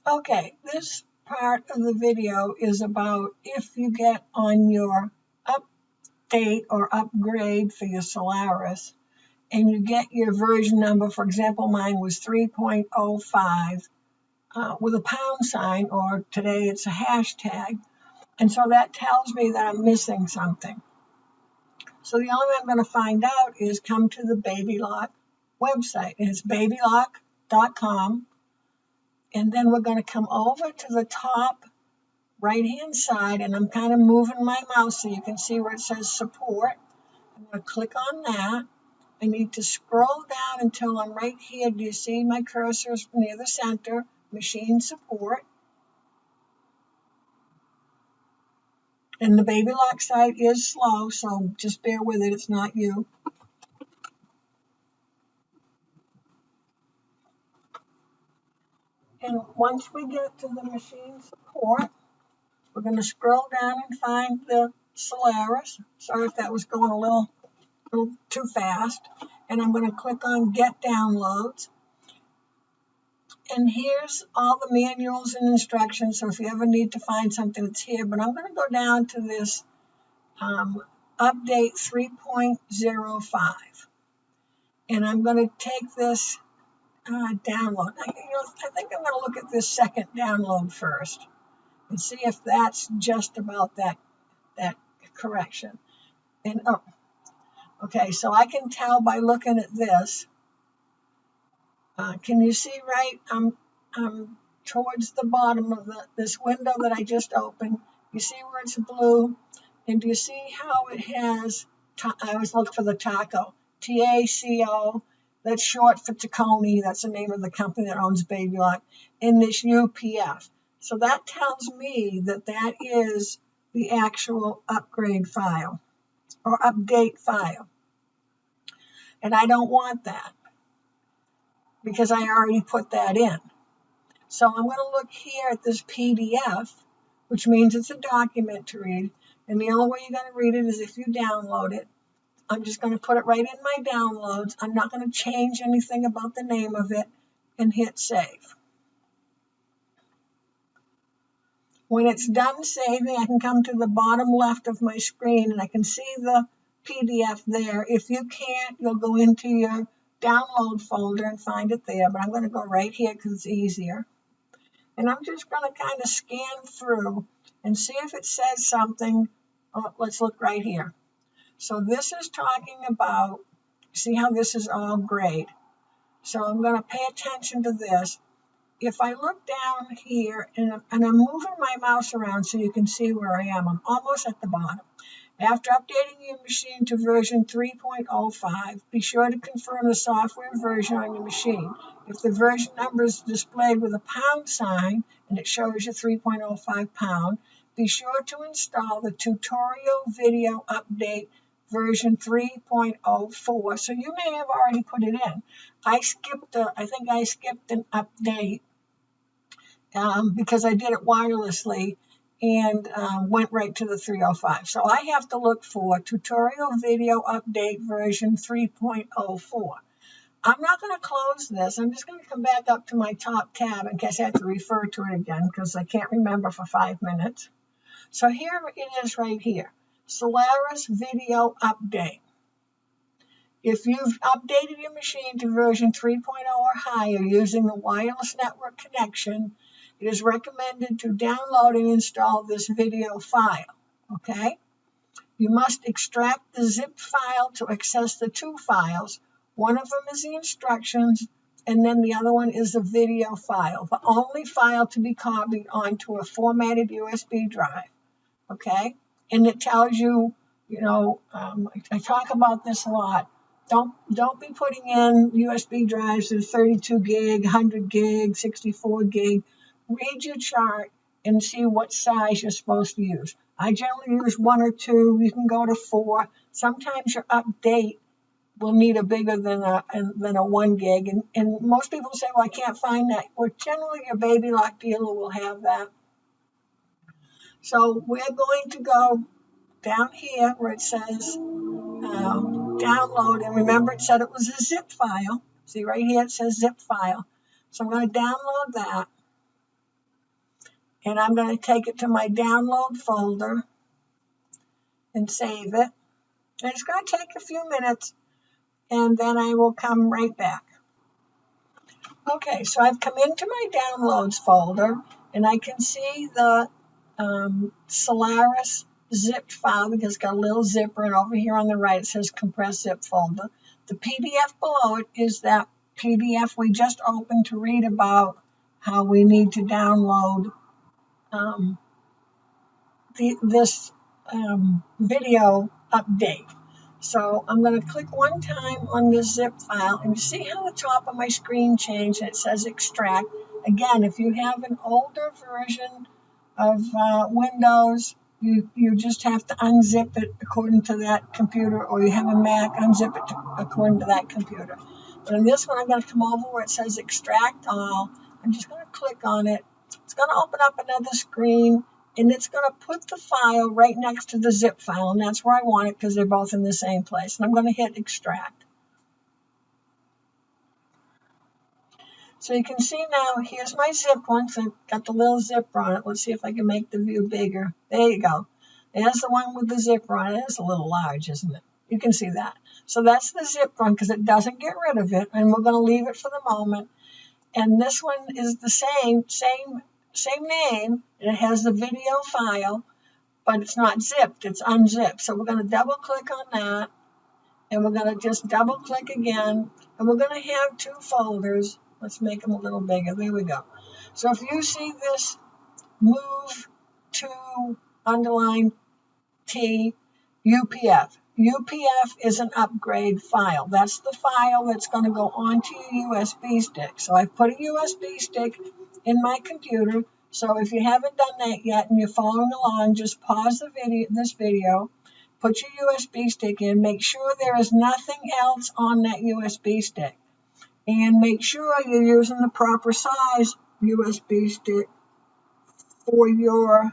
Okay, this part of the video is about if you get on your update or upgrade for your Solaris and you get your version number, for example, mine was 3.05 with a pound sign, or today it's a hashtag. And so that tells me that I'm missing something. So the only way I'm going to find out is come to the BabyLock website. It's babylock.com. And then we're going to come over to the top right-hand side, and I'm kind of moving my mouse so you can see where it says support. I'm going to click on that. I need to scroll down until I'm right here. Do you see my cursor near the center? Machine support. And the BabyLock site is slow, so just bear with it. It's not you. And once we get to the machine support, we're going to scroll down and find the Solaris. Sorry if that was going a little too fast. And I'm going to click on Get Downloads. And here's all the manuals and instructions. So if you ever need to find something, it's here. But I'm going to go down to this Update 3.05. And I'm going to take this download. I think I'm going to look at this second download first and see if that's just about that correction. And okay, so I can tell by looking at this. Can you see right? I'm towards the bottom of this window that I just opened. You see where it's blue? And do you see how it has, I always look for the taco, TACO, that's short for Tacony, that's the name of the company that owns BabyLock, and this UPF. So that tells me that that is the actual upgrade file or update file. And I don't want that because I already put that in. So I'm going to look here at this PDF, which means it's a document to read. And the only way you're going to read it is if you download it. I'm just going to put it right in my downloads. I'm not going to change anything about the name of it and hit save. When it's done saving, I can come to the bottom left of my screen and I can see the PDF there. If you can't, you'll go into your download folder and find it there. But I'm going to go right here because it's easier. And I'm just going to kind of scan through and see if it says something. Oh, let's look right here. So this is talking about, see how this is all grayed. So I'm going to pay attention to this. If I look down here, and I'm moving my mouse around so you can see where I am, I'm almost at the bottom. After updating your machine to version 3.05, be sure to confirm the software version on your machine. If the version number is displayed with a pound sign and it shows you 3.05 pound, be sure to install the tutorial video update version 3.04. So you may have already put it in. I think I skipped an update because I did it wirelessly and went right to the 305. So I have to look for tutorial video update version 3.04. I'm not going to close this. I'm just going to come back up to my top tab in case I have to refer to it again because I can't remember for 5 minutes. So here it is right here. Solaris Video Update. If you've updated your machine to version 3.0 or higher using the wireless network connection, it is recommended to download and install this video file, okay? You must extract the zip file to access the two files. One of them is the instructions, and then the other one is the video file, the only file to be copied onto a formatted USB drive, okay? And it tells you, I talk about this a lot. Don't be putting in USB drives that are 32 gig, 100 gig, 64 gig. Read your chart and see what size you're supposed to use. I generally use 1 or 2. You can go to 4. Sometimes your update will need a bigger than a 1 gig. And most people say, well, I can't find that. Well, generally your BabyLock dealer will have that. So we're going to go down here where it says download. And remember, it said it was a zip file. See right here, it says zip file. So I'm going to download that. And I'm going to take it to my download folder and save it. And it's going to take a few minutes, and then I will come right back. Okay, so I've come into my downloads folder, and I can see the Solaris zipped file because it's got a little zipper, and over here on the right it says compressed zip folder. The PDF below it is that PDF we just opened to read about how we need to download this video update. So I'm going to click one time on this zip file, and you see how the top of my screen changed and it says extract. Again, if you have an older version of Windows, you just have to unzip it according to that computer, or you have a Mac, unzip it according to that computer. But in this one, I'm going to come over where it says extract all. I'm just going to click on it. It's going to open up another screen, and it's going to put the file right next to the zip file, and that's where I want it because they're both in the same place. And I'm going to hit extract. So you can see now, here's my zip one, so I've got the little zipper on it. Let's see if I can make the view bigger. There you go. There's the one with the zipper on it. It's a little large, isn't it? You can see that. So that's the zip one because it doesn't get rid of it, and we're going to leave it for the moment. And this one is the same name, and it has the video file, but it's not zipped, it's unzipped. So we're going to double click on that, and we're going to just double click again, and we're going to have two folders. Let's make them a little bigger. There we go. So if you see this move to underline T UPF. UPF is an upgrade file. That's the file that's going to go onto your USB stick. So I've put a USB stick in my computer. So if you haven't done that yet and you're following along, just pause this video, put your USB stick in, make sure there is nothing else on that USB stick, and make sure you're using the proper size USB stick for your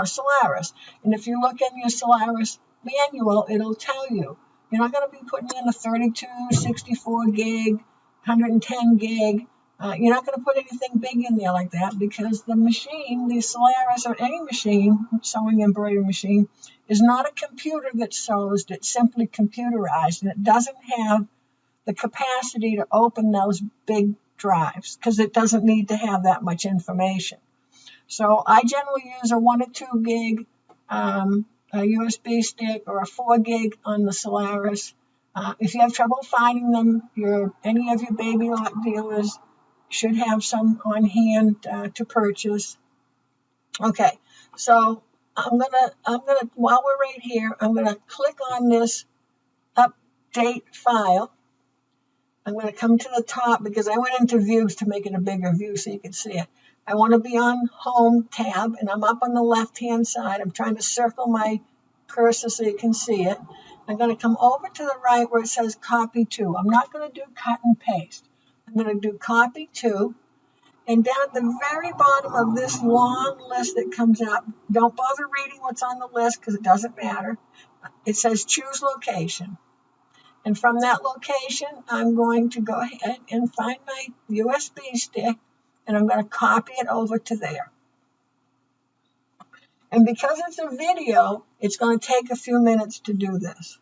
Solaris. And if you look in your Solaris manual, it'll tell you. You're not going to be putting in a 32, 64 gig, 110 gig. You're not going to put anything big in there like that because the machine, the Solaris or any machine, sewing embroidery machine, is not a computer that sews. It's simply computerized, and it doesn't have the capacity to open those big drives because it doesn't need to have that much information. So I generally use a 1 or 2 gig a USB stick or a 4 gig on the Solaris. If you have trouble finding them, any of your BabyLock dealers should have some on hand to purchase. Okay, so I'm gonna while we're right here, I'm gonna click on this update file. I'm going to come to the top because I went into views to make it a bigger view so you can see it. I want to be on Home tab, and I'm up on the left-hand side. I'm trying to circle my cursor so you can see it. I'm going to come over to the right where it says Copy To. I'm not going to do cut and paste. I'm going to do Copy To. And down at the very bottom of this long list that comes up, don't bother reading what's on the list because it doesn't matter. It says Choose Location. And from that location, I'm going to go ahead and find my USB stick, and I'm going to copy it over to there. And because it's a video, it's going to take a few minutes to do this.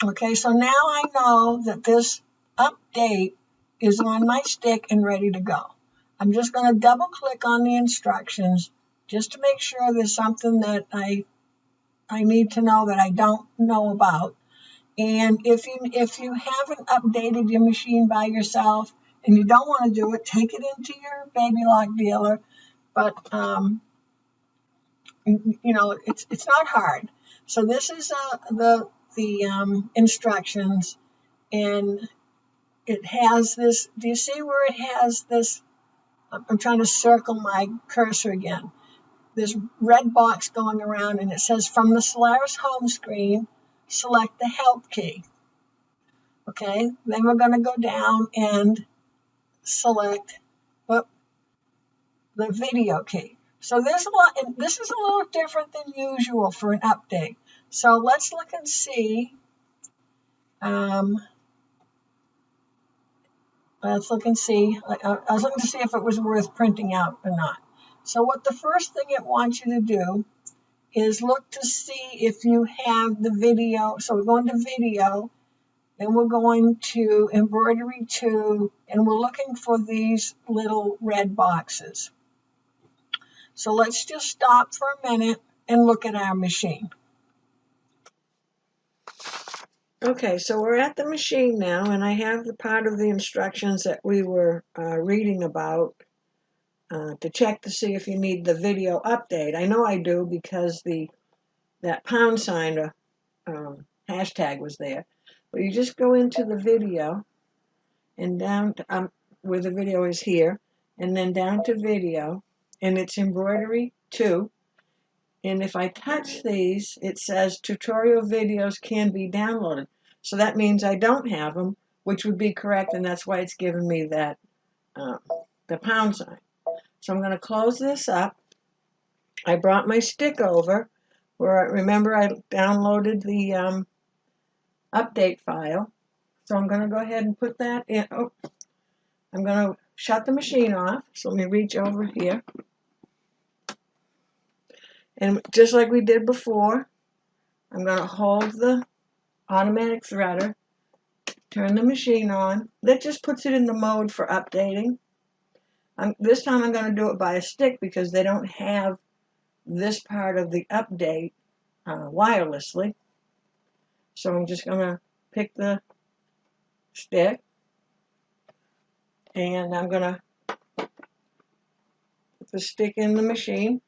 Okay, so now I know that this update is on my stick and ready to go. I'm just going to double click on the instructions just to make sure there's something that I need to know that I don't know about. And if you haven't updated your machine by yourself and you don't want to do it, take it into your BabyLock dealer. But it's not hard. So this is the instructions, and it has this. Do you see where it has this? I'm trying to circle my cursor again. This red box going around, and it says from the Solaris home screen, select the help key. Okay, then we're going to go down and select the video key. So there's a lot, and this is a little different than usual for an update. So let's look and see. Let's look and see. I was looking to see if it was worth printing out or not. So what the first thing it wants you to do is look to see if you have the video. So we're going to video, and we're going to embroidery 2, and we're looking for these little red boxes. So let's just stop for a minute and look at our machine. Okay, so we're at the machine now, and I have the part of the instructions that we were reading about to check to see if you need the video update. I know I do because that pound sign hashtag was there. But you just go into the video and down to, where the video is here, and then down to video, and it's embroidery 2. And if I touch these, it says tutorial videos can be downloaded. So that means I don't have them, which would be correct, and that's why it's giving me that the pound sign. So I'm going to close this up. I brought my stick over, where remember I downloaded the update file. So I'm going to go ahead and put that in. Oh, I'm going to shut the machine off. So let me reach over here. And just like we did before, I'm going to hold the automatic threader, turn the machine on. That just puts it in the mode for updating. This time I'm going to do it by a stick because they don't have this part of the update wirelessly. So I'm just going to pick the stick, and I'm going to put the stick in the machine.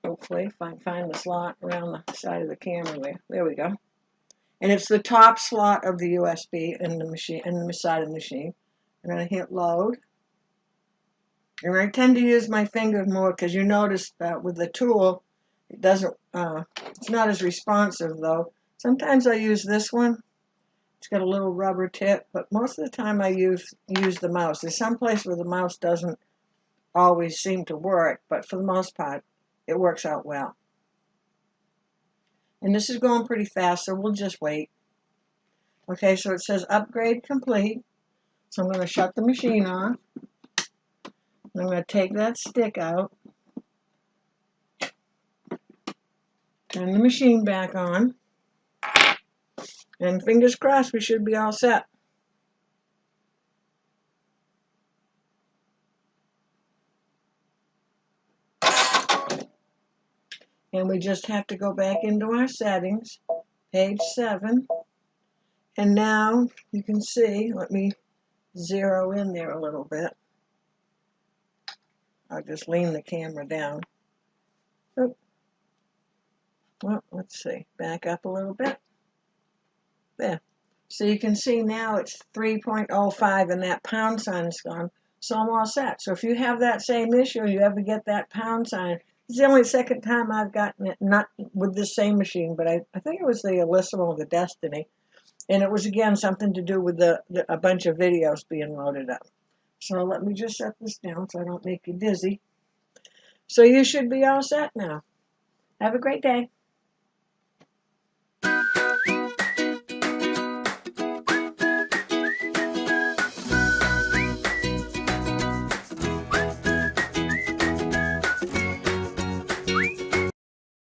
Hopefully, if I can find the slot around the side of the camera there we go. And it's the top slot of the USB in the machine, in the side of the machine. I'm going to hit load. And I tend to use my finger more because you notice that with the tool, it doesn't. It's not as responsive though. Sometimes I use this one. It's got a little rubber tip, but most of the time I use the mouse. There's some place where the mouse doesn't always seem to work, but for the most part, it works out well. And this is going pretty fast, so we'll just wait. Okay, so it says upgrade complete. So I'm going to shut the machine off. I'm going to take that stick out. Turn the machine back on. And fingers crossed, we should be all set. And we just have to go back into our settings, page 7. And now you can see, let me zero in there a little bit. I'll just lean the camera down. Oh. Well, let's see, back up a little bit. There. So you can see now it's 3.05 and that pound sign is gone. So I'm all set. So if you have that same issue, you ever get that pound sign, it's the only second time I've gotten it, not with this same machine, but I think it was the Alyssimo, the Destiny. And it was, again, something to do with a bunch of videos being loaded up. So let me just set this down so I don't make you dizzy. So you should be all set now. Have a great day.